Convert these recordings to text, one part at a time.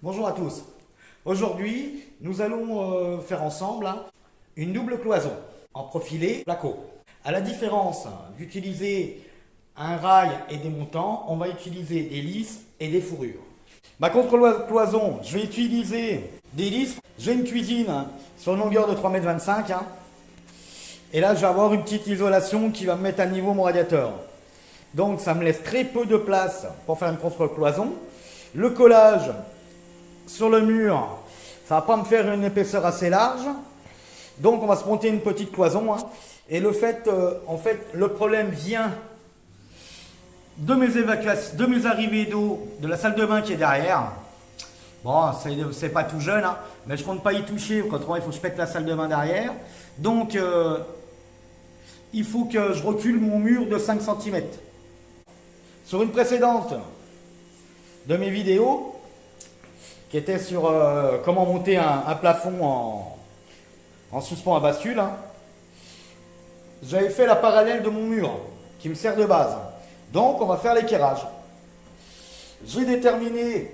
Bonjour à tous. Aujourd'hui, nous allons faire ensemble une double cloison en profilé placo. À la différence d'utiliser un rail et des montants, on va utiliser des lisses et des fourrures. Ma contre-cloison, je vais utiliser des lisses. J'ai une cuisine sur une longueur de 3,25 m. Et là, je vais avoir une petite isolation qui va me mettre à niveau mon radiateur. Donc, ça me laisse très peu de place pour faire une contre-cloison. Le collage sur le mur, ça va pas me faire une épaisseur assez large. Donc, on va se monter une petite cloison. Et le fait, le problème vient de mes évacuations, de mes arrivées d'eau, de la salle de bain qui est derrière. Bon, c'est pas tout jeune, mais je compte pas y toucher. Autrement, il faut que je pète la salle de bain derrière. Donc, il faut que je recule mon mur de 5 cm. Sur une précédente de mes vidéos, qui était sur comment monter un plafond en suspens à bascule, j'avais fait la parallèle de mon mur, qui me sert de base. Donc, on va faire l'équerrage. J'ai déterminé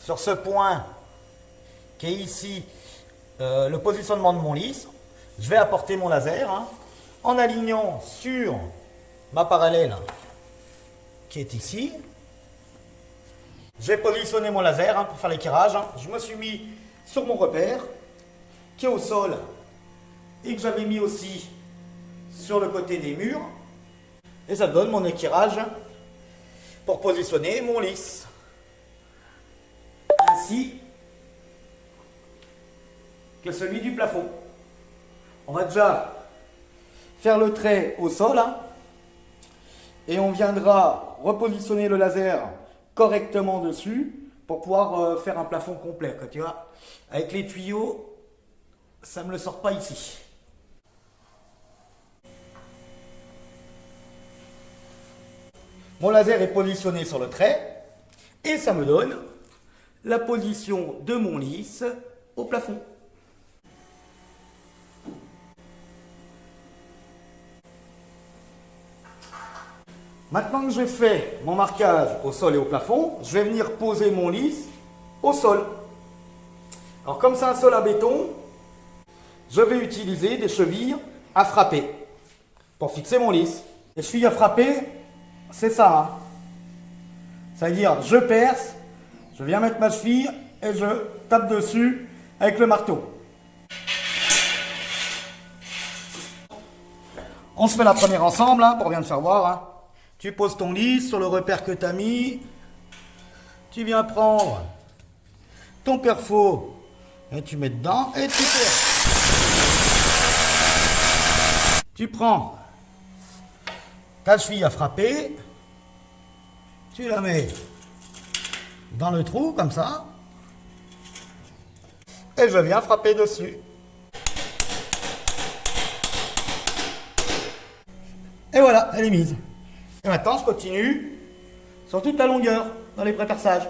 sur ce point, qui est ici, le positionnement de mon lisse. Je vais apporter mon laser en alignant sur ma parallèle qui est ici. J'ai positionné mon laser pour faire l'équerrage. Je me suis mis sur mon repère qui est au sol et que j'avais mis aussi sur le côté des murs. Et ça donne mon équerrage pour positionner mon lisse. Ainsi que celui du plafond. On va déjà faire le trait au sol et on viendra repositionner le laser correctement dessus pour pouvoir faire un plafond complet. Tu vois, avec les tuyaux, ça ne me le sort pas ici. Mon laser est positionné sur le trait et ça me donne la position de mon lisse au plafond. Maintenant que j'ai fait mon marquage au sol et au plafond, je vais venir poser mon lisse au sol. Alors comme c'est un sol à béton, je vais utiliser des chevilles à frapper pour fixer mon lisse. Les chevilles à frapper, c'est ça. C'est-à-dire, je perce, je viens mettre ma cheville et je tape dessus avec le marteau. On se fait la première ensemble pour bien te faire voir. Tu poses ton lisse sur le repère que tu as mis. Tu viens prendre ton perfo et tu mets dedans et tu perces. Tu prends ta cheville à frapper. Tu la mets dans le trou comme ça. Et je viens frapper dessus. Et voilà, elle est mise. Et maintenant, je continue sur toute la longueur, dans les pré-perçages.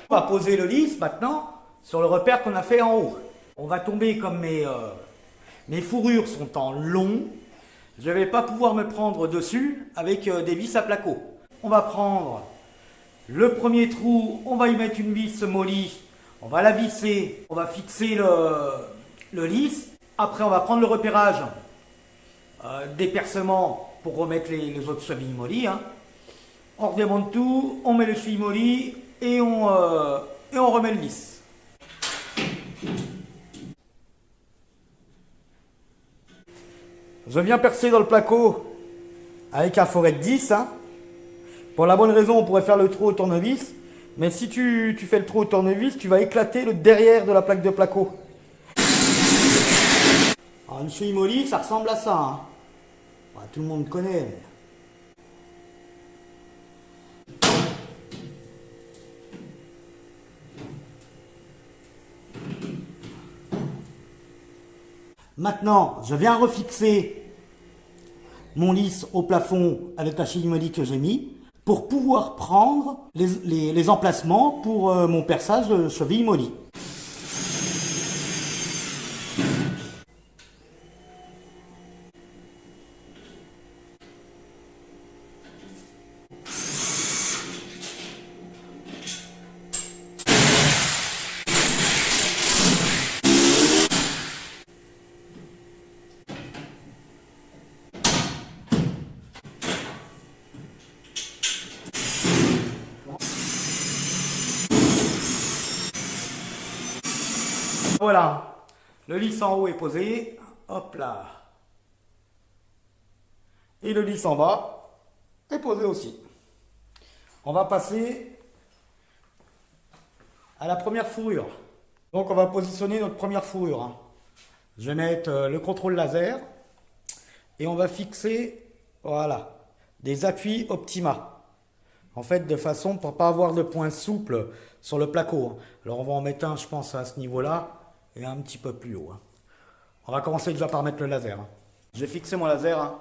On va poser le lisse maintenant sur le repère qu'on a fait en haut. On va tomber comme mes fourrures sont en long. Je ne vais pas pouvoir me prendre dessus avec des vis à placo. On va prendre le premier trou, on va y mettre une vis molly, on va la visser, on va fixer le lisse. Après, on va prendre le repérage des percements pour remettre les autres chevilles molly. On redémonte tout, on met les chevilles molly et on remet le lisse. Je viens percer dans le placo avec un forêt de 10. Pour la bonne raison, on pourrait faire le trou au tournevis. Mais si tu fais le trou au tournevis, tu vas éclater le derrière de la plaque de placo. Alors une cheville molly, ça ressemble à ça. Tout le monde connaît. Maintenant, je viens refixer mon lisse au plafond avec la cheville molly que j'ai mis pour pouvoir prendre les emplacements pour mon perçage de cheville molly. Voilà, le lisse en haut est posé. Hop là. Et le lisse en bas est posé aussi. On va passer à la première fourrure. Donc on va positionner notre première fourrure, hein. Je vais mettre le contrôle laser et on va fixer, voilà, des appuis Optima. En fait, de façon pour pas avoir de points souples sur le placo, hein. Alors on va en mettre un, je pense, à ce niveau-là et un petit peu plus haut, hein. On va commencer déjà par mettre le laser, hein. J'ai fixé mon laser, hein.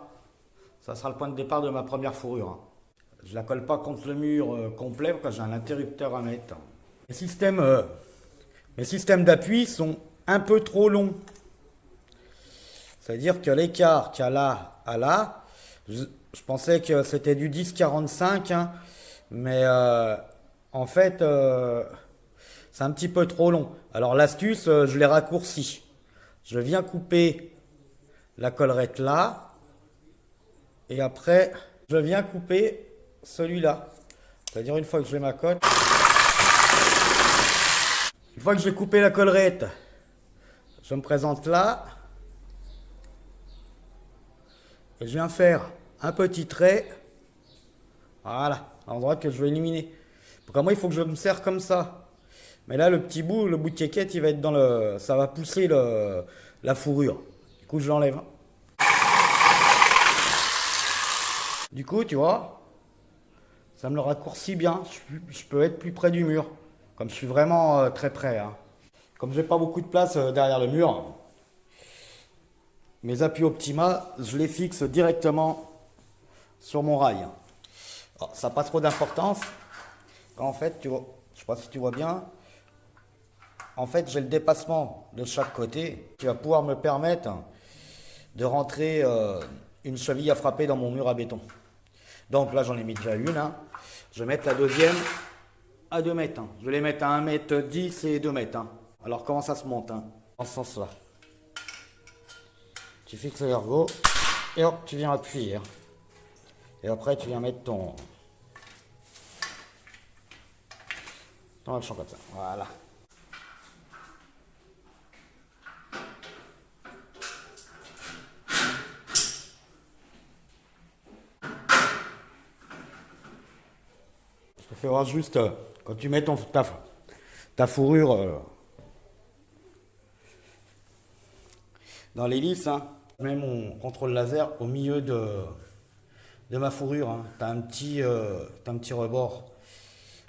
Ça sera le point de départ de ma première fourrure, hein. Je la colle pas contre le mur complet parce que j'ai un interrupteur à mettre. Les systèmes d'appui sont un peu trop longs. C'est-à-dire que l'écart qu'il y a là à là, je pensais que c'était du 10-45, hein, mais en fait, c'est un petit peu trop long. Alors l'astuce, je l'ai raccourci. Je viens couper la collerette là, et après, je viens couper celui-là. C'est-à-dire une fois que j'ai ma cote, une fois que j'ai coupé la collerette, je me présente là. Et je viens faire un petit trait. Voilà, à l'endroit que je veux éliminer. Pour moi, il faut que je me serre comme ça. Mais là, le petit bout, le bout de quéquette, il va être dans le... Ça va pousser la fourrure. Du coup, je l'enlève. Du coup, tu vois, ça me le raccourcit bien. Je peux être plus près du mur. Comme je suis vraiment très près, hein. Comme j'ai pas beaucoup de place derrière le mur, mes appuis Optima, je les fixe directement sur mon rail. Alors, ça n'a pas trop d'importance. En fait, tu vois, je ne sais pas si tu vois bien. En fait, j'ai le dépassement de chaque côté qui va pouvoir me permettre de rentrer une cheville à frapper dans mon mur à béton. Donc là, j'en ai mis déjà une, hein. Je vais mettre la deuxième à 2 mètres, hein. Je vais les mettre à 1,10 m et 2 mètres, hein. Alors, comment ça se monte, hein, dans ce sens-là. Tu fixes l'ergot et hop, tu viens appuyer, hein. Et après, tu viens mettre ton action comme ça. Voilà. Je te fais voir juste quand tu mets ta fourrure dans l'hélice, hein. Je mets mon contrôle laser au milieu de ma fourrure, hein. T'as un petit rebord.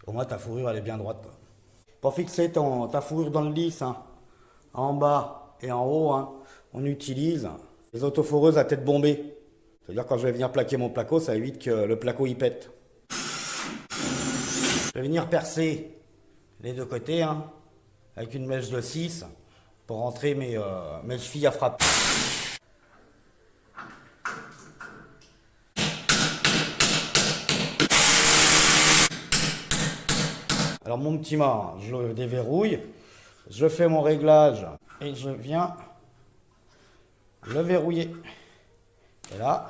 Au moins ta fourrure elle est bien droite, quoi. Pour fixer ta fourrure dans le lisse, hein, en bas et en haut, hein, on utilise les autoforeuses à tête bombée. C'est-à-dire quand je vais venir plaquer mon placo, ça évite que le placo y pète. Je vais venir percer les deux côtés, hein, avec une mèche de 6 pour rentrer mes chevilles à frapper. Alors mon petit mât, je le déverrouille, je fais mon réglage et je viens le verrouiller. Et là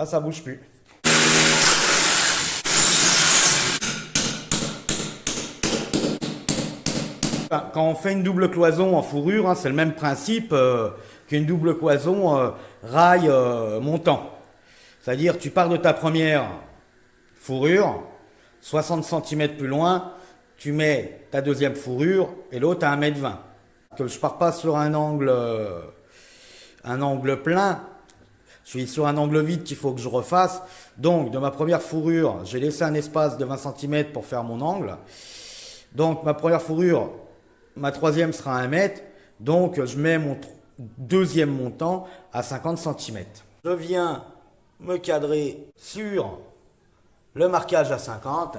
ça bouge plus. Quand on fait une double cloison en fourrure, hein, c'est le même principe qu'une double cloison rail montant. C'est-à-dire tu pars de ta première fourrure, 60 cm plus loin, tu mets ta deuxième fourrure et l'autre à 1,20 m. Que je pars pas sur un angle plein, je suis sur un angle vide qu'il faut que je refasse. Donc de ma première fourrure, j'ai laissé un espace de 20 cm pour faire mon angle. Donc ma première fourrure, ma troisième sera à 1 mètre, donc je mets mon deuxième montant à 50 cm. Je viens me cadrer sur le marquage à 50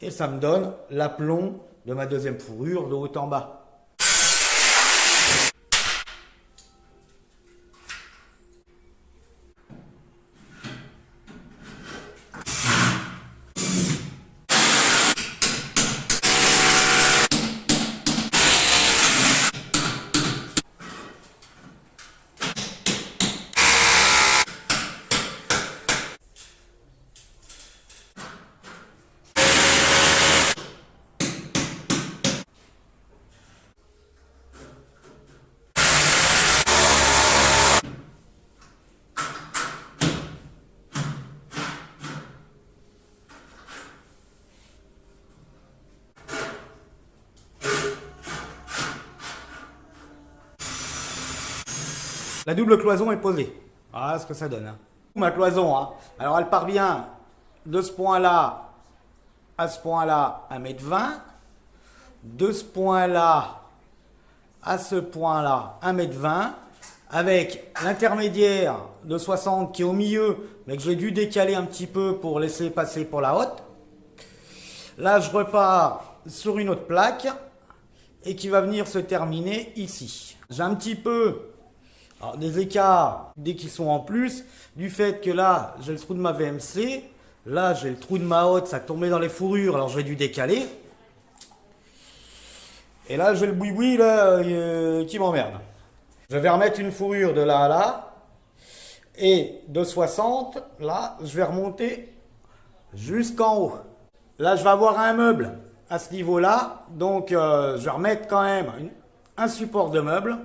et ça me donne l'aplomb de ma deuxième fourrure de haut en bas. La double cloison est posée. Voilà ce que ça donne. Hein. Ma cloison, hein. Alors elle part bien de ce point-là à ce point-là, 1,20 m. De ce point-là à ce point-là, 1,20 m. Avec l'intermédiaire de 60 qui est au milieu, mais que j'ai dû décaler un petit peu pour laisser passer pour la haute. Là, je repars sur une autre plaque et qui va venir se terminer ici. J'ai un petit peu des écarts dès qu'ils sont en plus, du fait que là, j'ai le trou de ma VMC, là, j'ai le trou de ma haute, ça tombait dans les fourrures, alors j'ai dû décaler. Et là, j'ai le boui-boui là, qui m'emmerde. Je vais remettre une fourrure de là à là, et de 60, là, je vais remonter jusqu'en haut. Là, je vais avoir un meuble à ce niveau-là, donc je vais remettre quand même un support de meuble.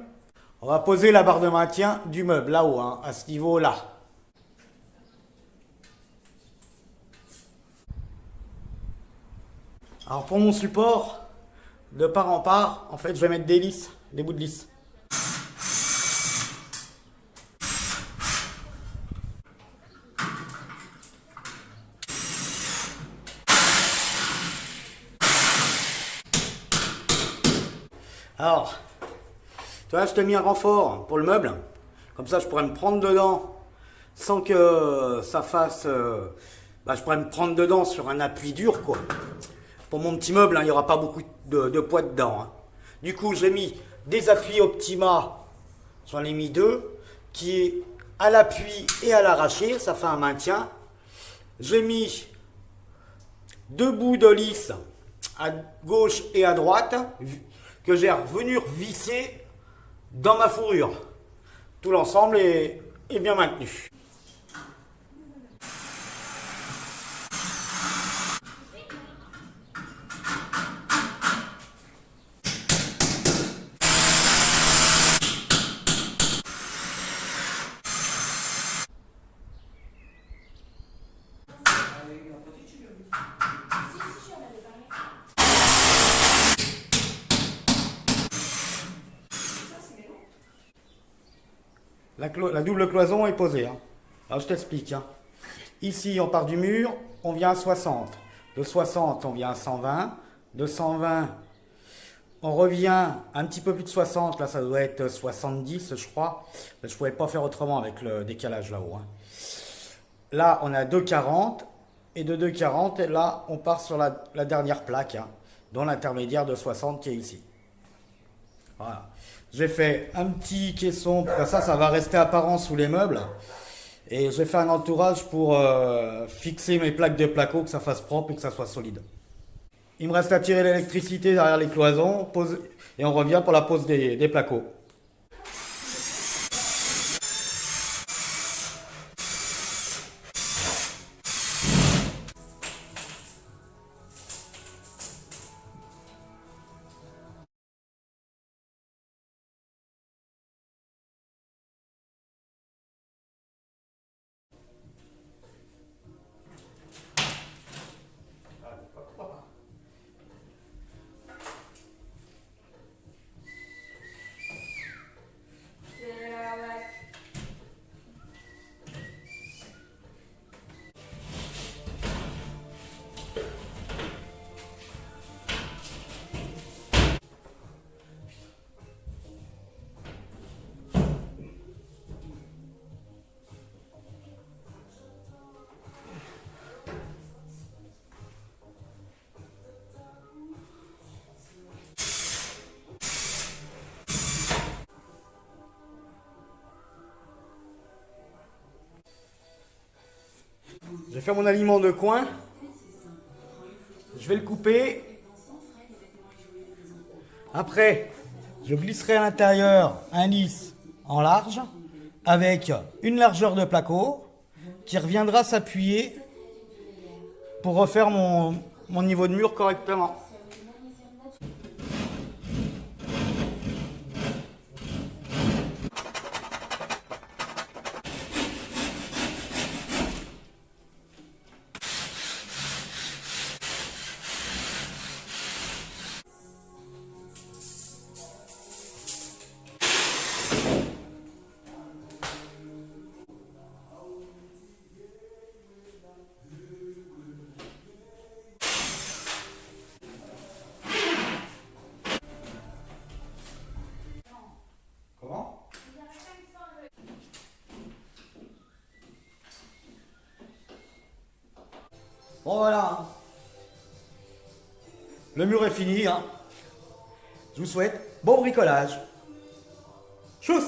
On va poser la barre de maintien du meuble là-haut, hein, à ce niveau-là. Alors pour mon support, de part en part, en fait, je vais mettre des lisses, des bouts de lisse. Alors, tu vois, je t'ai mis un renfort pour le meuble. Comme ça, je pourrais me prendre dedans sans que ça fasse... je pourrais me prendre dedans sur un appui dur, quoi. Pour mon petit meuble, hein, il n'y aura pas beaucoup de poids dedans. Hein. Du coup, j'ai mis des appuis Optima. J'en ai mis 2, qui est à l'appui et à l'arraché. Ça fait un maintien. J'ai mis 2 bouts de lisse à gauche et à droite que j'ai revenu visser dans ma fourrure. Tout l'ensemble est bien maintenu. La double cloison est posée. Hein. Alors je t'explique. Hein. Ici, on part du mur, on vient à 60. De 60, on vient à 120. De 120, on revient un petit peu plus de 60. Là, ça doit être 70, je crois. Je ne pouvais pas faire autrement avec le décalage là-haut. Hein. Là, on a 2,40. Et de 2,40, là, on part sur la dernière plaque, hein, dont l'intermédiaire de 60 qui est ici. Voilà. J'ai fait un petit caisson, comme ça va rester apparent sous les meubles. Et j'ai fait un entourage pour fixer mes plaques de placo, que ça fasse propre et que ça soit solide. Il me reste à tirer l'électricité derrière les cloisons, et on revient pour la pose des placos. Je vais faire mon aliment de coin. Je vais le couper. Après, je glisserai à l'intérieur un lisse en large avec une largeur de placo qui reviendra s'appuyer pour refaire mon niveau de mur correctement. Bon voilà. Le mur est fini. Hein. Je vous souhaite bon bricolage. Tchuss!